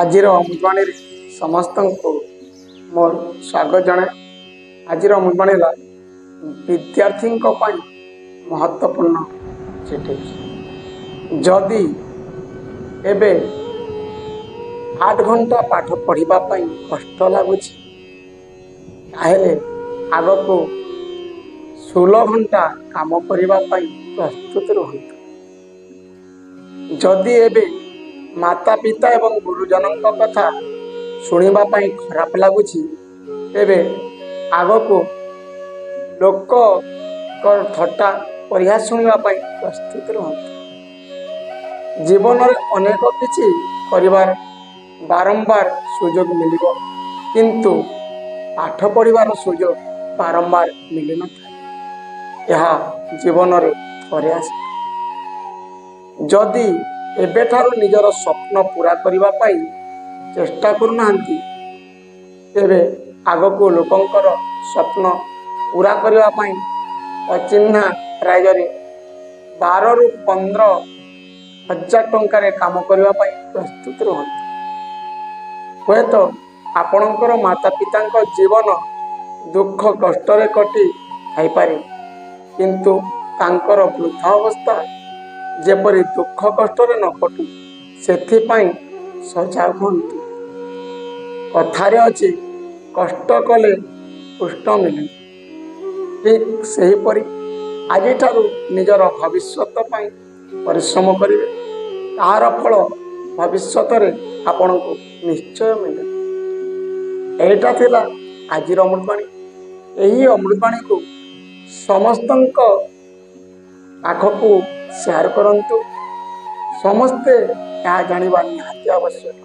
ଆଜିର ଅମୃତବାଣୀରେ ସମସ୍ତଙ୍କୁ ମୋର ସ୍ୱାଗତ ଜଣାଏ। ଆଜିର ଅମୃତବାଣୀର ବିଦ୍ୟାର୍ଥୀଙ୍କ ପାଇଁ ମହତ୍ତ୍ୱପୂର୍ଣ୍ଣ ଚିଠି। ଯଦି ଏବେ 8 ଘଣ୍ଟା ପାଠ ପଢ଼ିବା ପାଇଁ କଷ୍ଟ ଲାଗୁଛି, ତାହେଲେ ଆଗକୁ 16 ଘଣ୍ଟା କାମ କରିବା ପାଇଁ ପ୍ରସ୍ତୁତ ରୁହନ୍ତୁ। ଯଦି ଏବେ ମାତା ପିତା ଏବଂ ଗୁରୁଜନଙ୍କ କଥା ଶୁଣିବା ପାଇଁ ଖରାପ ଲାଗୁଛି, ତେବେ ଆଗକୁ ଲୋକଙ୍କ ଥଟ୍ଟା ପରିହାସ ଶୁଣିବା ପାଇଁ ପ୍ରସ୍ତୁତ ରୁହନ୍ତୁ। ଜୀବନରେ ଅନେକ କିଛି କରିବାର ବାରମ୍ବାର ସୁଯୋଗ ମିଳିବ, କିନ୍ତୁ ପାଠ ପଢ଼ିବାର ସୁଯୋଗ ବାରମ୍ବାର ମିଳିନଥାଏ। ଏହା ଜୀବନରେ ଥରେ ଆସେ। ଯଦି ଏବେଠାରୁ ନିଜର ସ୍ୱପ୍ନ ପୂରା କରିବା ପାଇଁ ଚେଷ୍ଟା କରୁନାହାନ୍ତି, ତେବେ ଆଗକୁ ଲୋକଙ୍କର ସ୍ୱପ୍ନ ପୂରା କରିବା ପାଇଁ ଅଚିହ୍ନା ରାଜ୍ୟରେ 12 ରୁ 15 ହଜାର ଟଙ୍କାରେ କାମ କରିବା ପାଇଁ ପ୍ରସ୍ତୁତ ରୁହନ୍ତୁ। ହୁଏତ ଆପଣଙ୍କର ମାତା ପିତାଙ୍କ ଜୀବନ ଦୁଃଖ କଷ୍ଟରେ କଟି ଥାଇପାରେ, କିନ୍ତୁ ତାଙ୍କର ବୃଦ୍ଧାବସ୍ଥା ଯେପରି ଦୁଃଖ କଷ୍ଟରେ ନ କଟୁ, ସେଥିପାଇଁ ସଜାଗ ହୁଅନ୍ତୁ। କଥାରେ ଅଛି, କଷ୍ଟ କଲେ କୃଷ୍ଣ ମିଳେ। ଠିକ୍ ସେହିପରି ଆଜିଠାରୁ ନିଜର ଭବିଷ୍ୟତ ପାଇଁ ପରିଶ୍ରମ କରିବେ। ତାହାର ଫଳ ଭବିଷ୍ୟତରେ ଆପଣଙ୍କୁ ନିଶ୍ଚୟ ମିଳିବ। ଏଇଟା ଥିଲା ଆଜିର ଅମୃତବାଣୀ। ଏହି ଅମୃତବାଣୀକୁ ସମସ୍ତଙ୍କ ପାଖକୁ ସେୟାର କରନ୍ତୁ। ସମସ୍ତେ ଏହା ଜାଣିବା ନିହାତି ଆବଶ୍ୟକ।